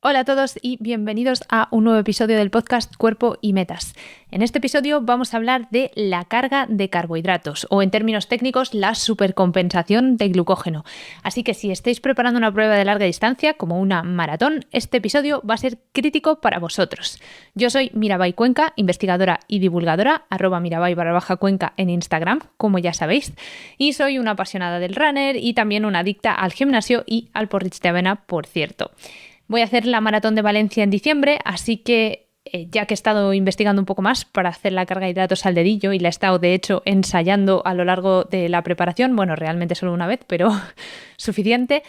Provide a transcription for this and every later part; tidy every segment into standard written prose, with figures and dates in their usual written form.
Hola a todos y bienvenidos a un nuevo episodio del podcast Cuerpo y Metas. En este episodio vamos a hablar de la carga de carbohidratos o, en términos técnicos, la supercompensación de glucógeno. Así que si estáis preparando una prueba de larga distancia como una maratón, este episodio va a ser crítico para vosotros. Yo soy Mirabai Cuenca, investigadora y divulgadora, @mirabai_cuenca en Instagram, como ya sabéis, y soy una apasionada del runner y también una adicta al gimnasio y al porridge de avena, por cierto. Voy a hacer la maratón de Valencia en diciembre, así que ya que he estado investigando un poco más para hacer la carga de hidratos al dedillo y la he estado de hecho ensayando a lo largo de la preparación, bueno, realmente solo una vez, pero suficiente,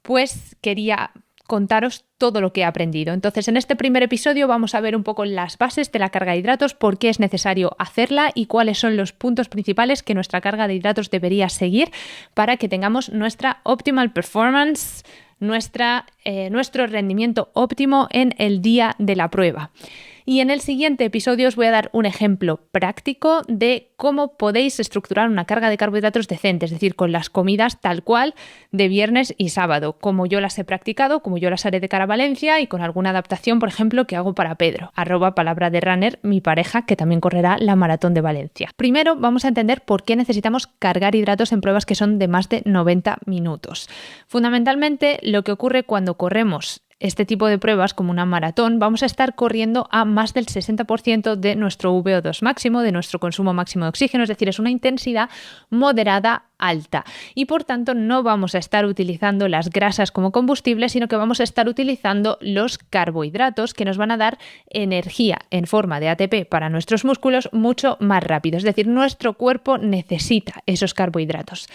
pues quería contaros todo lo que he aprendido. Entonces, en este primer episodio vamos a ver un poco las bases de la carga de hidratos, por qué es necesario hacerla y cuáles son los puntos principales que nuestra carga de hidratos debería seguir para que tengamos nuestra optimal performance, nuestro rendimiento óptimo en el día de la prueba. Y en el siguiente episodio os voy a dar un ejemplo práctico de cómo podéis estructurar una carga de carbohidratos decente, es decir, con las comidas tal cual de viernes y sábado, como yo las he practicado, como yo las haré de cara a Valencia y con alguna adaptación, por ejemplo, que hago para Pedro, @palabraderunner, mi pareja, que también correrá la maratón de Valencia. Primero vamos a entender por qué necesitamos cargar hidratos en pruebas que son de más de 90 minutos. Fundamentalmente, lo que ocurre cuando corremos este tipo de pruebas, como una maratón, vamos a estar corriendo a más del 60% de nuestro VO2 máximo, de nuestro consumo máximo de oxígeno, es decir, es una intensidad moderada alta y por tanto no vamos a estar utilizando las grasas como combustible, sino que vamos a estar utilizando los carbohidratos que nos van a dar energía en forma de ATP para nuestros músculos mucho más rápido, es decir, nuestro cuerpo necesita esos carbohidratos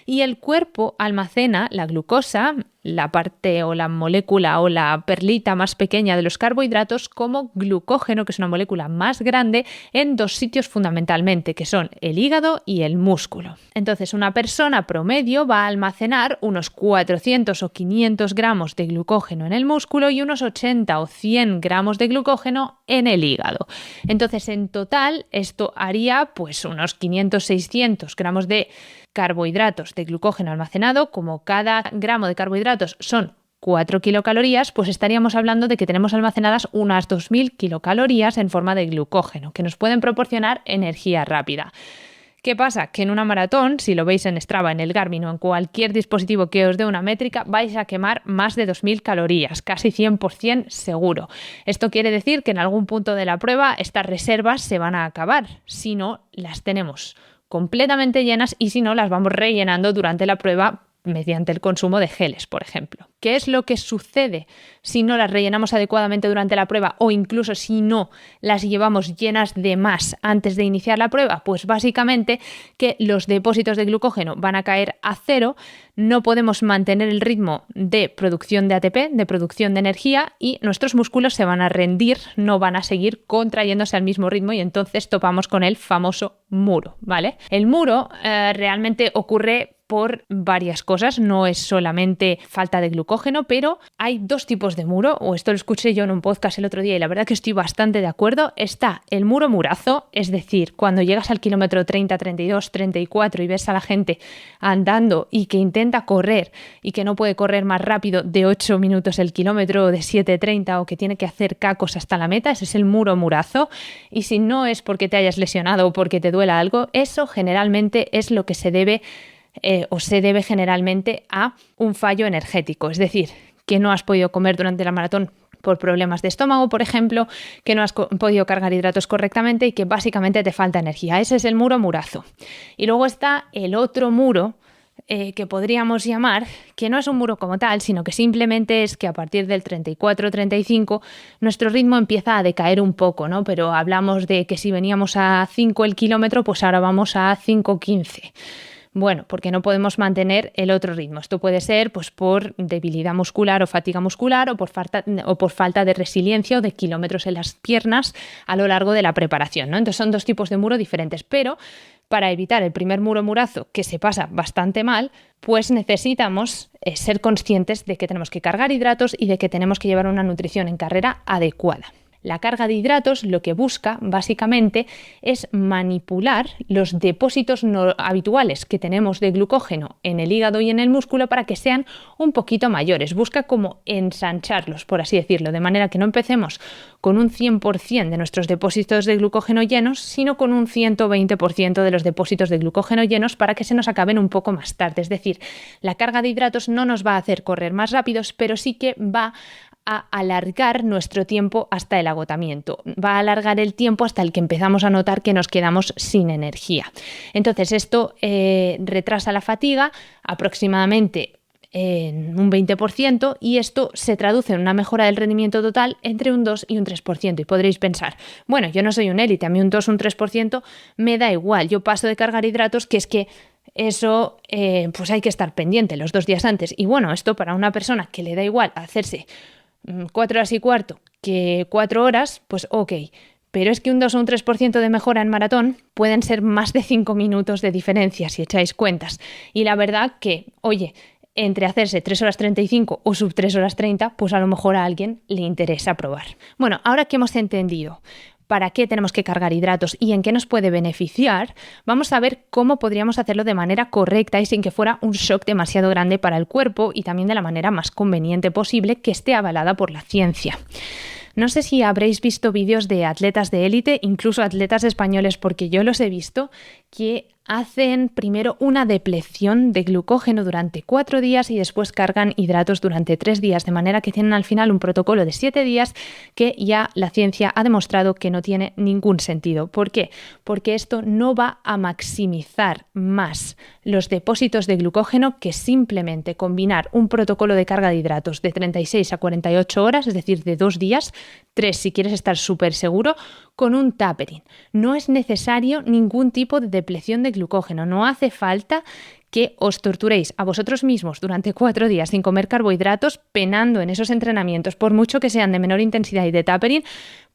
y el cuerpo almacena la glucosa, la parte o la molécula o la perlita más pequeña de los carbohidratos, como glucógeno, que es una molécula más grande, en dos sitios fundamentalmente, que son el hígado y el músculo. Entonces, una persona promedio va a almacenar unos 400 o 500 gramos de glucógeno en el músculo y unos 80 o 100 gramos de glucógeno en el hígado. Entonces, en total, esto haría pues unos 500-600 gramos de carbohidratos de glucógeno almacenado. Como cada gramo de carbohidratos son 4 kilocalorías, pues estaríamos hablando de que tenemos almacenadas unas 2000 kilocalorías en forma de glucógeno, que nos pueden proporcionar energía rápida. ¿Qué pasa? Que en una maratón, si lo veis en Strava, en el Garmin o en cualquier dispositivo que os dé una métrica, vais a quemar más de 2000 calorías, casi 100% seguro. Esto quiere decir que en algún punto de la prueba estas reservas se van a acabar, si no las tenemos completamente llenas y si no las vamos rellenando durante la prueba mediante el consumo de geles, por ejemplo. ¿Qué es lo que sucede si no las rellenamos adecuadamente durante la prueba o incluso si no las llevamos llenas de más antes de iniciar la prueba? Pues básicamente que los depósitos de glucógeno van a caer a cero, no podemos mantener el ritmo de producción de ATP, de producción de energía, y nuestros músculos se van a rendir, no van a seguir contrayéndose al mismo ritmo y entonces topamos con el famoso muro, ¿vale? El muro realmente ocurre por varias cosas, no es solamente falta de glucógeno, pero hay dos tipos de muro, o esto lo escuché yo en un podcast el otro día y la verdad que estoy bastante de acuerdo. Está el muro murazo, es decir, cuando llegas al kilómetro 30, 32, 34 y ves a la gente andando y que intenta correr y que no puede correr más rápido de 8 minutos el kilómetro o de 7:30 o que tiene que hacer cacos hasta la meta, ese es el muro murazo. Y si no es porque te hayas lesionado o porque te duela algo, eso generalmente es lo que se debe generalmente a un fallo energético, es decir, que no has podido comer durante la maratón por problemas de estómago, por ejemplo, que no has podido cargar hidratos correctamente y que básicamente te falta energía. Ese es el muro murazo. Y luego está el otro muro que podríamos llamar, que no es un muro como tal, sino que simplemente es que a partir del 34-35 nuestro ritmo empieza a decaer un poco, ¿no? Pero hablamos de que si veníamos a 5 el kilómetro, pues ahora vamos a 5:15. Bueno, porque no podemos mantener el otro ritmo. Esto puede ser pues, por debilidad muscular o fatiga muscular o por falta de resiliencia o de kilómetros en las piernas a lo largo de la preparación, ¿no? Entonces son dos tipos de muro diferentes, pero para evitar el primer muro murazo, que se pasa bastante mal, pues necesitamos ser conscientes de que tenemos que cargar hidratos y de que tenemos que llevar una nutrición en carrera adecuada. La carga de hidratos lo que busca básicamente es manipular los depósitos no habituales que tenemos de glucógeno en el hígado y en el músculo para que sean un poquito mayores. Busca como ensancharlos, por así decirlo, de manera que no empecemos con un 100% de nuestros depósitos de glucógeno llenos, sino con un 120% de los depósitos de glucógeno llenos para que se nos acaben un poco más tarde. Es decir, la carga de hidratos no nos va a hacer correr más rápidos, pero sí que va a alargar nuestro tiempo hasta el agotamiento. Va a alargar el tiempo hasta el que empezamos a notar que nos quedamos sin energía. Entonces, esto retrasa la fatiga aproximadamente en un 20% y esto se traduce en una mejora del rendimiento total entre un 2 y un 3%. Y podréis pensar, bueno, yo no soy un élite, a mí un 2 o un 3% me da igual, yo paso de cargar hidratos, que es que eso pues hay que estar pendiente los 2 días antes. Y bueno, esto para una persona que le da igual hacerse 4 horas y cuarto que 4 horas, pues ok. Pero es que un 2 o un 3% de mejora en maratón pueden ser más de 5 minutos de diferencia si echáis cuentas. Y la verdad que, oye, entre hacerse 3 horas 35 o sub 3 horas 30, pues a lo mejor a alguien le interesa probar. Bueno, ahora que hemos entendido para qué tenemos que cargar hidratos y en qué nos puede beneficiar, vamos a ver cómo podríamos hacerlo de manera correcta y sin que fuera un shock demasiado grande para el cuerpo y también de la manera más conveniente posible que esté avalada por la ciencia. No sé si habréis visto vídeos de atletas de élite, incluso atletas españoles, porque yo los he visto, que hacen primero una depleción de glucógeno durante 4 días y después cargan hidratos durante 3 días, de manera que tienen al final un protocolo de 7 días que ya la ciencia ha demostrado que no tiene ningún sentido. ¿Por qué? Porque esto no va a maximizar más los depósitos de glucógeno que simplemente combinar un protocolo de carga de hidratos de 36 a 48 horas, es decir, de 2 días, 3 si quieres estar súper seguro, con un tapering. No es necesario ningún tipo de depleción de glucógeno, no hace falta que os torturéis a vosotros mismos durante 4 días sin comer carbohidratos, penando en esos entrenamientos, por mucho que sean de menor intensidad y de tapering,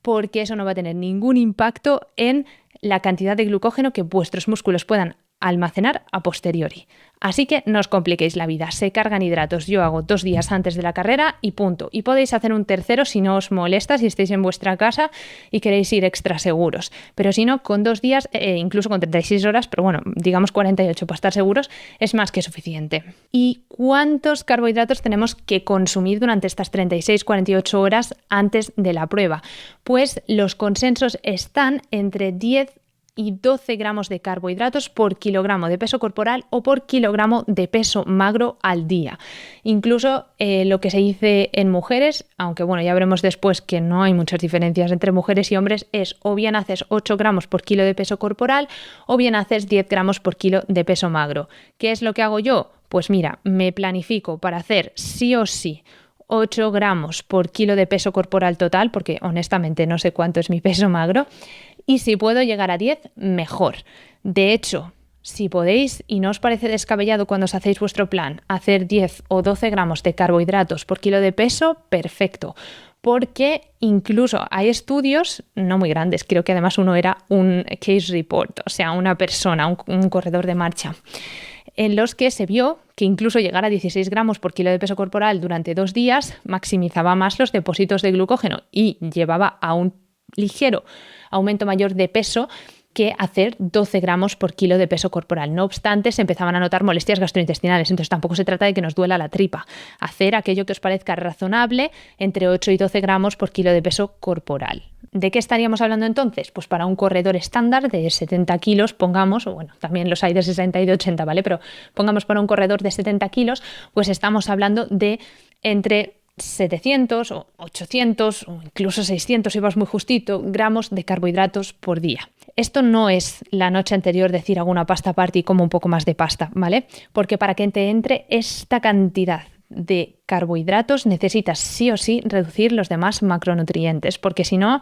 porque eso no va a tener ningún impacto en la cantidad de glucógeno que vuestros músculos puedan almacenar a posteriori. Así que no os compliquéis la vida, se cargan hidratos, yo hago 2 días antes de la carrera y punto. Y podéis hacer un tercero si no os molesta, si estáis en vuestra casa y queréis ir extra seguros. Pero si no, con 2 días, incluso con 36 horas, pero bueno, digamos 48 para estar seguros, es más que suficiente. ¿Y cuántos carbohidratos tenemos que consumir durante estas 36-48 horas antes de la prueba? Pues los consensos están entre 10 y 12 gramos de carbohidratos por kilogramo de peso corporal o por kilogramo de peso magro al día. Incluso lo que se dice en mujeres, aunque bueno, ya veremos después que no hay muchas diferencias entre mujeres y hombres, es o bien haces 8 gramos por kilo de peso corporal o bien haces 10 gramos por kilo de peso magro. ¿Qué es lo que hago yo? Pues mira, me planifico para hacer sí o sí 8 gramos por kilo de peso corporal total, porque honestamente no sé cuánto es mi peso magro, y si puedo llegar a 10, mejor. De hecho, si podéis y no os parece descabellado cuando os hacéis vuestro plan hacer 10 o 12 gramos de carbohidratos por kilo de peso, perfecto. Porque incluso hay estudios no muy grandes, creo que además uno era un case report, o sea, una persona, un corredor de marcha, en los que se vio que incluso llegar a 16 gramos por kilo de peso corporal durante 2 días maximizaba más los depósitos de glucógeno y llevaba a un ligero aumento mayor de peso que hacer 12 gramos por kilo de peso corporal. No obstante, se empezaban a notar molestias gastrointestinales, entonces tampoco se trata de que nos duela la tripa. Hacer aquello que os parezca razonable entre 8 y 12 gramos por kilo de peso corporal. ¿De qué estaríamos hablando entonces? Pues para un corredor estándar de 70 kilos, pongamos, o bueno, también los hay de 60 y de 80, ¿vale? Pero pongamos para un corredor de 70 kilos, pues estamos hablando de entre 700 o 800 o incluso 600, si vas muy justito, gramos de carbohidratos por día. Esto no es la noche anterior decir hago una pasta party y como un poco más de pasta, ¿vale? Porque para que te entre esta cantidad de carbohidratos necesitas sí o sí reducir los demás macronutrientes, porque si no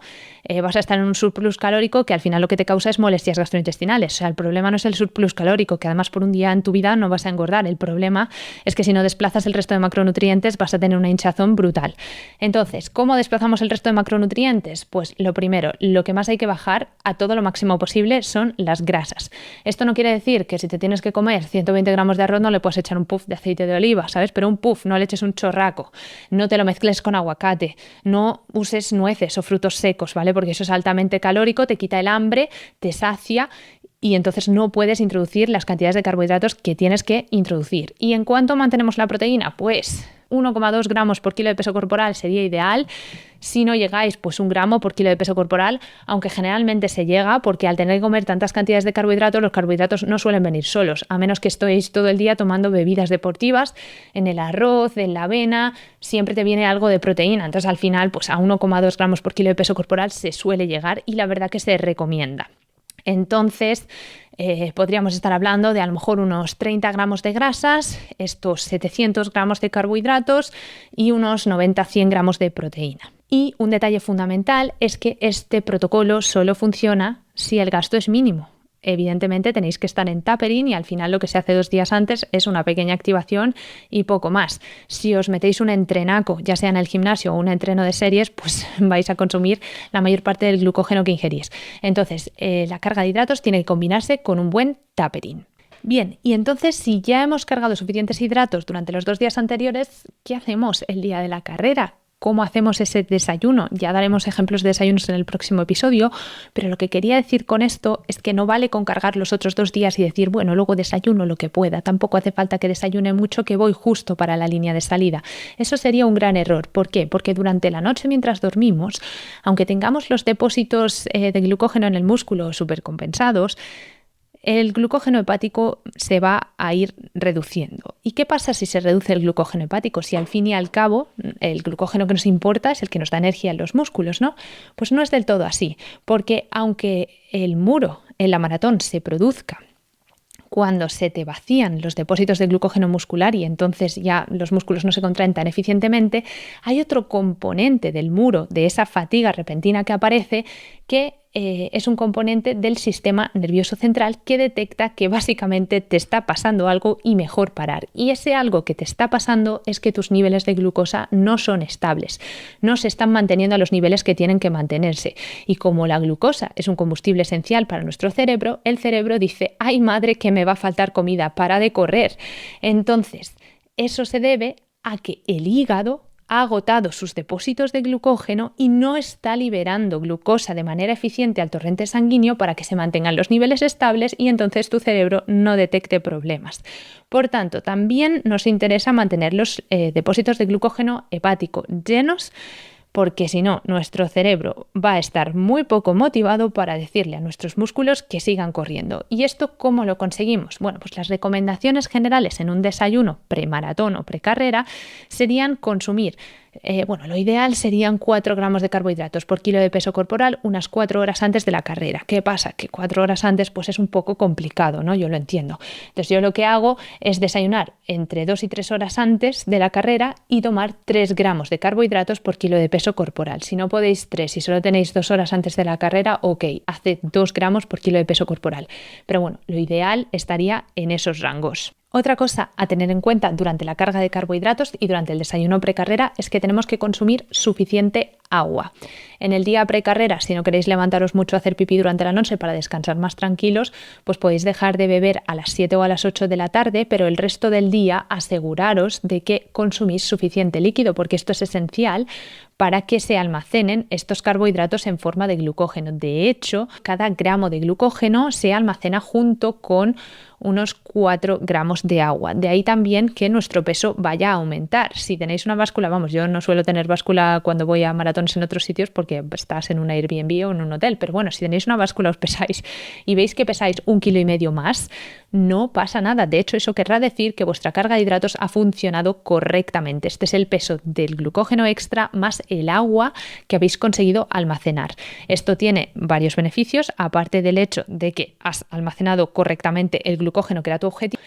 vas a estar en un surplus calórico que al final lo que te causa es molestias gastrointestinales. O sea, el problema no es el surplus calórico, que además por un día en tu vida no vas a engordar. El problema es que si no desplazas el resto de macronutrientes vas a tener una hinchazón brutal. Entonces, ¿cómo desplazamos el resto de macronutrientes? Pues lo primero, lo que más hay que bajar a todo lo máximo posible son las grasas. Esto no quiere decir que si te tienes que comer 120 gramos de arroz no le puedes echar un puff de aceite de oliva, ¿sabes? Pero un puff, no le eches un chorraco, no te lo mezcles con aguacate, no uses nueces o frutos secos, ¿vale? Porque eso es altamente calórico, te quita el hambre, te sacia y entonces no puedes introducir las cantidades de carbohidratos que tienes que introducir. ¿Y en cuánto mantenemos la proteína? Pues 1,2 gramos por kilo de peso corporal sería ideal. Si no llegáis, pues 1 gramo por kilo de peso corporal, aunque generalmente se llega porque al tener que comer tantas cantidades de carbohidratos, los carbohidratos no suelen venir solos, a menos que estéis todo el día tomando bebidas deportivas. En el arroz, en la avena, siempre te viene algo de proteína. Entonces al final, pues a 1,2 gramos por kilo de peso corporal se suele llegar y la verdad que se recomienda. Entonces, podríamos estar hablando de a lo mejor unos 30 gramos de grasas, estos 700 gramos de carbohidratos y unos 90-100 gramos de proteína. Y un detalle fundamental es que este protocolo solo funciona si el gasto es mínimo. Evidentemente tenéis que estar en tapering y al final lo que se hace 2 días antes es una pequeña activación y poco más. Si os metéis un entrenaco, ya sea en el gimnasio o un entreno de series, pues vais a consumir la mayor parte del glucógeno que ingerís. Entonces, la carga de hidratos tiene que combinarse con un buen tapering. Bien, y entonces si ya hemos cargado suficientes hidratos durante los 2 días anteriores, ¿qué hacemos el día de la carrera? ¿Cómo hacemos ese desayuno? Ya daremos ejemplos de desayunos en el próximo episodio, pero lo que quería decir con esto es que no vale con cargar los otros 2 días y decir, bueno, luego desayuno lo que pueda. Tampoco hace falta que desayune mucho, que voy justo para la línea de salida. Eso sería un gran error. ¿Por qué? Porque durante la noche mientras dormimos, aunque tengamos los depósitos de glucógeno en el músculo supercompensados, el glucógeno hepático se va a ir reduciendo. ¿Y qué pasa si se reduce el glucógeno hepático? Si al fin y al cabo el glucógeno que nos importa es el que nos da energía en los músculos, ¿no? Pues no es del todo así, porque aunque el muro en la maratón se produzca cuando se te vacían los depósitos de glucógeno muscular y entonces ya los músculos no se contraen tan eficientemente, hay otro componente del muro, de esa fatiga repentina que aparece, que es un componente del sistema nervioso central que detecta que básicamente te está pasando algo y mejor parar. Y ese algo que te está pasando es que tus niveles de glucosa no son estables, no se están manteniendo a los niveles que tienen que mantenerse. Y como la glucosa es un combustible esencial para nuestro cerebro, el cerebro dice, ¡ay madre que me va a faltar comida, para de correr! Entonces, eso se debe a que el hígado ha agotado sus depósitos de glucógeno y no está liberando glucosa de manera eficiente al torrente sanguíneo para que se mantengan los niveles estables y entonces tu cerebro no detecte problemas. Por tanto, también nos interesa mantener los depósitos de glucógeno hepático llenos, porque si no, nuestro cerebro va a estar muy poco motivado para decirle a nuestros músculos que sigan corriendo. ¿Y esto cómo lo conseguimos? Bueno, pues las recomendaciones generales en un desayuno premaratón o precarrera serían consumir, lo ideal serían 4 gramos de carbohidratos por kilo de peso corporal unas 4 horas antes de la carrera. ¿Qué pasa? Que 4 horas antes pues es un poco complicado, ¿no? Yo lo entiendo. Entonces yo lo que hago es desayunar entre 2 y 3 horas antes de la carrera y tomar 3 gramos de carbohidratos por kilo de peso corporal. Si no podéis 3, si solo tenéis 2 horas antes de la carrera, ok, haced 2 gramos por kilo de peso corporal. Pero bueno, lo ideal estaría en esos rangos. Otra cosa a tener en cuenta durante la carga de carbohidratos y durante el desayuno precarrera es que tenemos que consumir suficiente agua. En el día precarrera, si no queréis levantaros mucho a hacer pipí durante la noche para descansar más tranquilos, pues podéis dejar de beber a las 7 o a las 8 de la tarde, pero el resto del día aseguraros de que consumís suficiente líquido, porque esto es esencial para que se almacenen estos carbohidratos en forma de glucógeno. De hecho, cada gramo de glucógeno se almacena junto con unos 4 gramos de agua. De ahí también que nuestro peso vaya a aumentar. Si tenéis una báscula, yo no suelo tener báscula cuando voy a maratones en otros sitios porque estás en un Airbnb o en un hotel, pero bueno, si tenéis una báscula, os pesáis y veis que pesáis 1,5 kilos más, no pasa nada. De hecho, eso querrá decir que vuestra carga de hidratos ha funcionado correctamente. Este es el peso del glucógeno extra más el agua que habéis conseguido almacenar. Esto tiene varios beneficios, aparte del hecho de que has almacenado correctamente el glucógeno que era tu objetivo.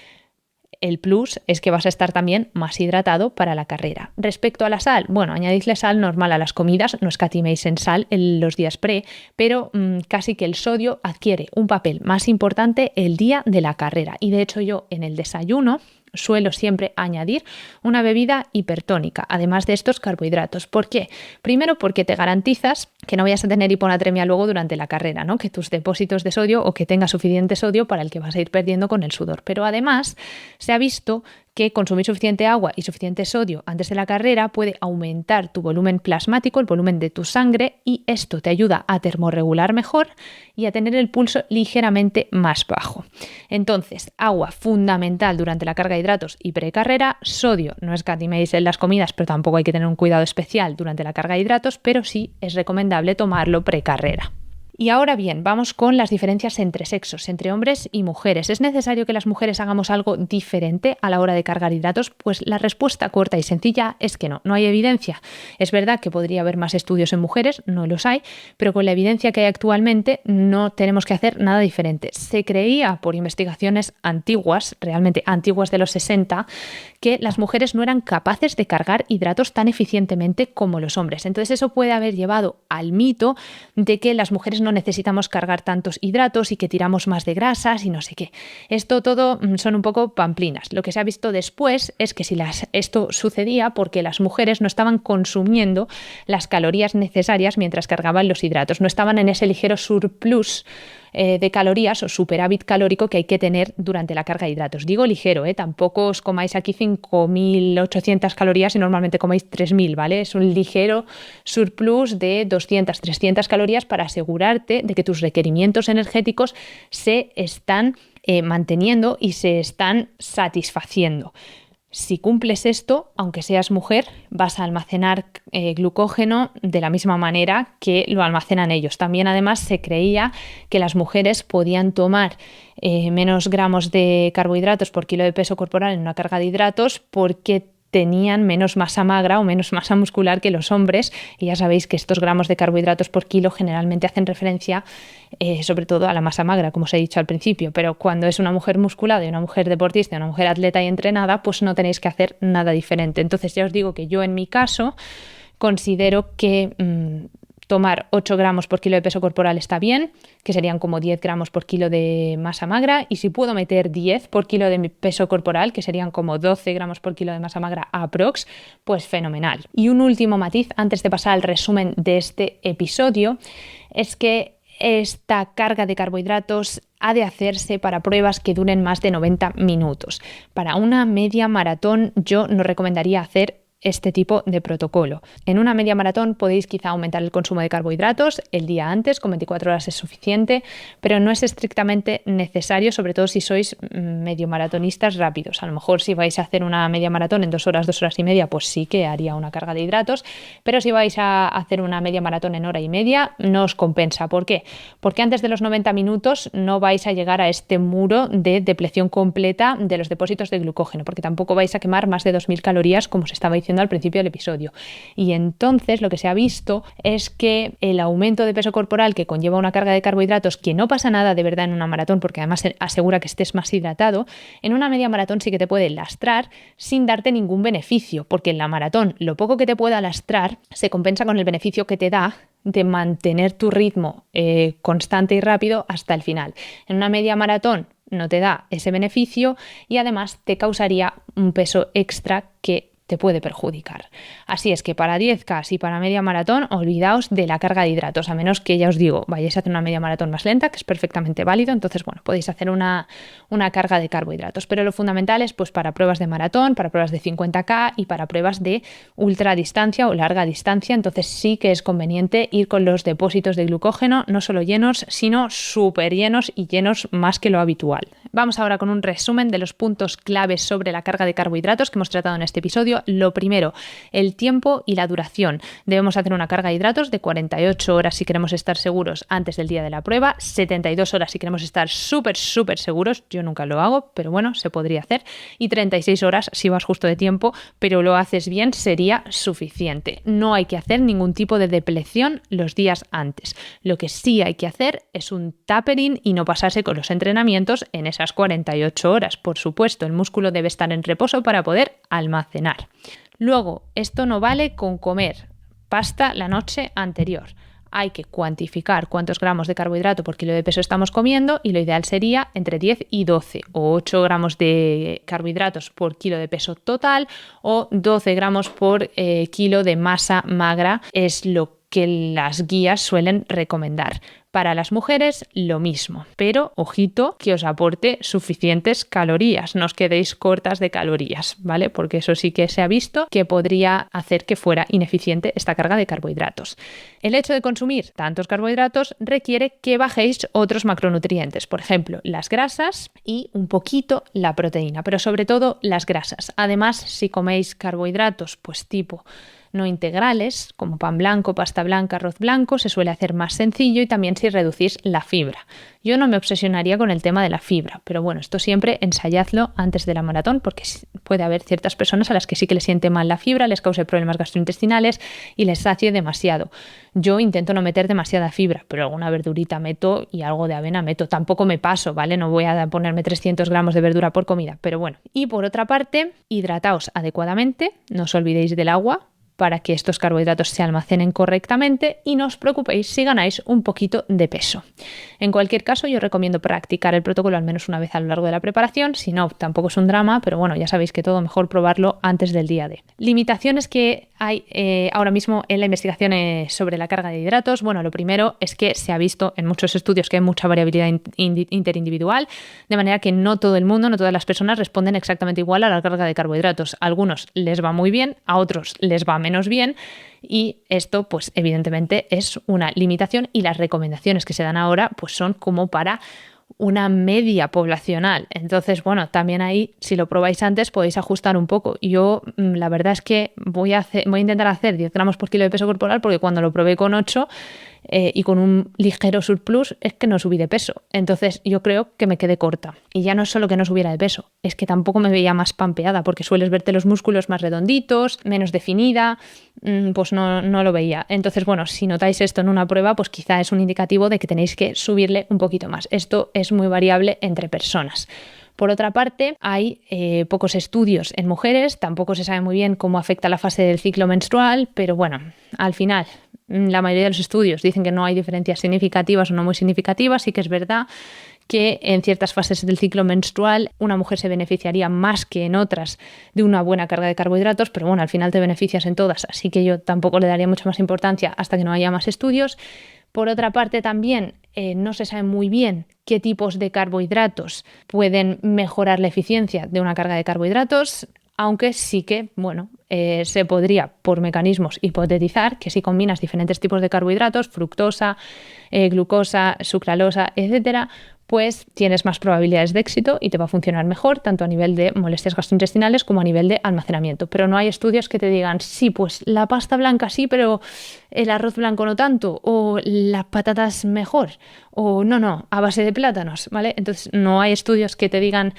El plus es que vas a estar también más hidratado para la carrera. Respecto a la sal, añadidle sal normal a las comidas, no escatiméis en sal en los días pre, pero casi que el sodio adquiere un papel más importante el día de la carrera. Y de hecho yo en el desayuno suelo siempre añadir una bebida hipertónica, además de estos carbohidratos. ¿Por qué? Primero porque te garantizas que no vayas a tener hiponatremia luego durante la carrera, ¿no? Que tus depósitos de sodio o que tengas suficiente sodio para el que vas a ir perdiendo con el sudor. Pero además se ha visto que consumir suficiente agua y suficiente sodio antes de la carrera puede aumentar tu volumen plasmático, el volumen de tu sangre, y esto te ayuda a termorregular mejor y a tener el pulso ligeramente más bajo. Entonces, agua fundamental durante la carga de hidratos y precarrera, sodio no escatiméis en las comidas, pero tampoco hay que tener un cuidado especial durante la carga de hidratos, pero sí es recomendable tomarlo precarrera. Y ahora bien, vamos con las diferencias entre sexos, entre hombres y mujeres. ¿Es necesario que las mujeres hagamos algo diferente a la hora de cargar hidratos? Pues la respuesta corta y sencilla es que no hay evidencia. Es verdad que podría haber más estudios en mujeres, no los hay, pero con la evidencia que hay actualmente no tenemos que hacer nada diferente. Se creía por investigaciones antiguas, realmente antiguas de los 60, que las mujeres no eran capaces de cargar hidratos tan eficientemente como los hombres. Entonces eso puede haber llevado al mito de que las mujeres no necesitamos cargar tantos hidratos y que tiramos más de grasas y no sé qué. Esto todo son un poco pamplinas. Lo que se ha visto después es que esto sucedía porque las mujeres no estaban consumiendo las calorías necesarias mientras cargaban los hidratos, no estaban en ese ligero surplus de calorías o superávit calórico que hay que tener durante la carga de hidratos. Digo ligero, tampoco os comáis aquí 5.800 calorías y normalmente comáis 3.000, ¿vale? Es un ligero surplus de 200, 300 calorías para asegurarte de que tus requerimientos energéticos se están manteniendo y se están satisfaciendo. Si cumples esto, aunque seas mujer, vas a almacenar glucógeno de la misma manera que lo almacenan ellos. También, además, se creía que las mujeres podían tomar menos gramos de carbohidratos por kilo de peso corporal en una carga de hidratos porque tenían menos masa magra o menos masa muscular que los hombres, y ya sabéis que estos gramos de carbohidratos por kilo generalmente hacen referencia sobre todo a la masa magra, como os he dicho al principio, pero cuando es una mujer musculada y una mujer deportista, una mujer atleta y entrenada, pues no tenéis que hacer nada diferente. Entonces ya os digo que yo en mi caso considero que tomar 8 gramos por kilo de peso corporal está bien, que serían como 10 gramos por kilo de masa magra, y si puedo meter 10 por kilo de mi peso corporal, que serían como 12 gramos por kilo de masa magra aprox, pues fenomenal. Y un último matiz antes de pasar al resumen de este episodio es que esta carga de carbohidratos ha de hacerse para pruebas que duren más de 90 minutos. Para una media maratón yo no recomendaría hacer este tipo de protocolo. En una media maratón podéis quizá aumentar el consumo de carbohidratos el día antes, con 24 horas es suficiente, pero no es estrictamente necesario, sobre todo si sois medio maratonistas rápidos. A lo mejor si vais a hacer una media maratón en 2 horas, 2 horas y media, pues sí que haría una carga de hidratos, pero si vais a hacer una media maratón en hora y media, no os compensa. ¿Por qué? Porque antes de los 90 minutos no vais a llegar a este muro de depleción completa de los depósitos de glucógeno, porque tampoco vais a quemar más de 2.000 calorías, como se estaba diciendo al principio del episodio. Y entonces lo que se ha visto es que el aumento de peso corporal que conlleva una carga de carbohidratos, que no pasa nada de verdad en una maratón porque además asegura que estés más hidratado, en una media maratón sí que te puede lastrar sin darte ningún beneficio, porque en la maratón lo poco que te pueda lastrar se compensa con el beneficio que te da de mantener tu ritmo constante y rápido hasta el final. En una media maratón no te da ese beneficio y además te causaría un peso extra que te puede perjudicar. Así es que para 10K y para media maratón, olvidaos de la carga de hidratos, a menos que, ya os digo, vayáis a hacer una media maratón más lenta, que es perfectamente válido. Entonces, bueno, podéis hacer una carga de carbohidratos, pero lo fundamental es pues para pruebas de maratón, para pruebas de 50K y para pruebas de ultradistancia o larga distancia. Entonces sí que es conveniente ir con los depósitos de glucógeno no solo llenos, sino súper llenos y llenos más que lo habitual. Vamos ahora con un resumen de los puntos claves sobre la carga de carbohidratos que hemos tratado en este episodio. Lo primero, el tiempo y la duración. Debemos hacer una carga de hidratos de 48 horas si queremos estar seguros antes del día de la prueba, 72 horas si queremos estar súper seguros. Yo nunca lo hago, pero bueno, se podría hacer. Y 36 horas si vas justo de tiempo, pero lo haces bien, sería suficiente. No hay que hacer ningún tipo de depleción los días antes. Lo que sí hay que hacer es un tapering y no pasarse con los entrenamientos en esas 48 horas. Por supuesto, el músculo debe estar en reposo para poder almacenar. Luego, esto no vale con comer pasta la noche anterior. Hay que cuantificar cuántos gramos de carbohidrato por kilo de peso estamos comiendo y lo ideal sería entre 10 y 12 o 8 gramos de carbohidratos por kilo de peso total o 12 gramos por kilo de masa magra es lo que las guías suelen recomendar. Para las mujeres, lo mismo, pero ojito que os aporte suficientes calorías, no os quedéis cortas de calorías, ¿vale? Porque eso sí que se ha visto que podría hacer que fuera ineficiente esta carga de carbohidratos. El hecho de consumir tantos carbohidratos requiere que bajéis otros macronutrientes, por ejemplo, las grasas y un poquito la proteína, pero sobre todo las grasas. Además, si coméis carbohidratos, pues tipo no integrales, como pan blanco, pasta blanca, arroz blanco, se suele hacer más sencillo, y también si reducís la fibra. Yo no me obsesionaría con el tema de la fibra, pero bueno, esto siempre ensayadlo antes de la maratón, porque puede haber ciertas personas a las que sí que les siente mal la fibra, les cause problemas gastrointestinales y les sacie demasiado. Yo intento no meter demasiada fibra, pero alguna verdurita meto y algo de avena meto. Tampoco me paso, ¿vale? No voy a ponerme 300 gramos de verdura por comida, pero bueno. Y por otra parte, hidrataos adecuadamente, no os olvidéis del agua, para que estos carbohidratos se almacenen correctamente, y no os preocupéis si ganáis un poquito de peso. En cualquier caso, yo recomiendo practicar el protocolo al menos una vez a lo largo de la preparación. Si no, tampoco es un drama, pero bueno, ya sabéis que todo mejor probarlo antes del día D. Limitaciones que hay ahora mismo en la investigación sobre la carga de hidratos. Bueno, lo primero es que se ha visto en muchos estudios que hay mucha variabilidad interindividual, de manera que no todo el mundo, no todas las personas responden exactamente igual a la carga de carbohidratos. A algunos les va muy bien, a otros les va menos bien, y esto pues evidentemente es una limitación, y las recomendaciones que se dan ahora pues son como para una media poblacional. Entonces, bueno, también ahí, si lo probáis antes, podéis ajustar un poco. Yo, la verdad es que voy a intentar hacer 10 gramos por kilo de peso corporal, porque cuando lo probé con 8 y con un ligero surplus, es que no subí de peso. Entonces, yo creo que me quedé corta. Y ya no es solo que no subiera de peso, es que tampoco me veía más pampeada, porque sueles verte los músculos más redonditos, menos definida, pues no lo veía. Entonces, bueno, si notáis esto en una prueba, pues quizá es un indicativo de que tenéis que subirle un poquito más. Esto es muy variable entre personas. Por otra parte, hay pocos estudios en mujeres, tampoco se sabe muy bien cómo afecta la fase del ciclo menstrual, pero bueno, al final la mayoría de los estudios dicen que no hay diferencias significativas o no muy significativas. Sí que es verdad que en ciertas fases del ciclo menstrual una mujer se beneficiaría más que en otras de una buena carga de carbohidratos, pero bueno, al final te beneficias en todas, así que yo tampoco le daría mucha más importancia hasta que no haya más estudios. Por otra parte, también no se sabe muy bien qué tipos de carbohidratos pueden mejorar la eficiencia de una carga de carbohidratos, aunque sí que, bueno, se podría, por mecanismos, hipotetizar que si combinas diferentes tipos de carbohidratos, fructosa, glucosa, sucralosa, etcétera, pues tienes más probabilidades de éxito y te va a funcionar mejor, tanto a nivel de molestias gastrointestinales como a nivel de almacenamiento. Pero no hay estudios que te digan, sí, pues la pasta blanca sí, pero el arroz blanco no tanto, o las patatas mejor, o no, a base de plátanos, ¿vale? Entonces no hay estudios que te digan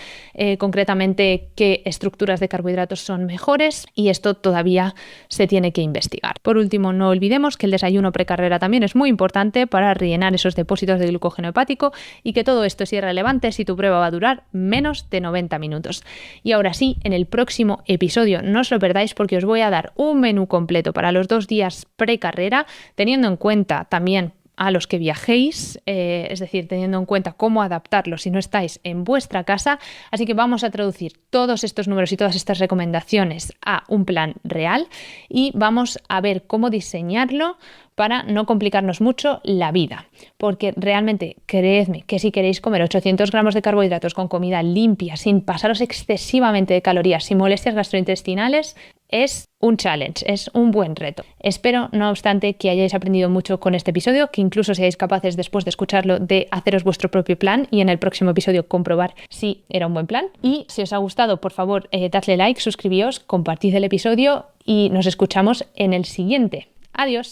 concretamente qué estructuras de carbohidratos son mejores, y esto todavía se tiene que investigar. Por último, no olvidemos que el desayuno precarrera también es muy importante para rellenar esos depósitos de glucógeno hepático, y que todo esto es irrelevante si tu prueba va a durar menos de 90 minutos. Y ahora sí, en el próximo episodio no os lo perdáis, porque os voy a dar un menú completo para los 2 días precarrera, teniendo en cuenta también a los que viajéis, es decir, teniendo en cuenta cómo adaptarlo si no estáis en vuestra casa. Así que vamos a traducir todos estos números y todas estas recomendaciones a un plan real, y vamos a ver cómo diseñarlo para no complicarnos mucho la vida, porque realmente creedme que si queréis comer 800 gramos de carbohidratos con comida limpia, sin pasaros excesivamente de calorías, sin molestias gastrointestinales, es un challenge, es un buen reto. Espero, no obstante, que hayáis aprendido mucho con este episodio, que incluso seáis capaces después de escucharlo de haceros vuestro propio plan y en el próximo episodio comprobar si era un buen plan. Y si os ha gustado, por favor, dadle like, suscribíos, compartid el episodio y nos escuchamos en el siguiente. Adiós.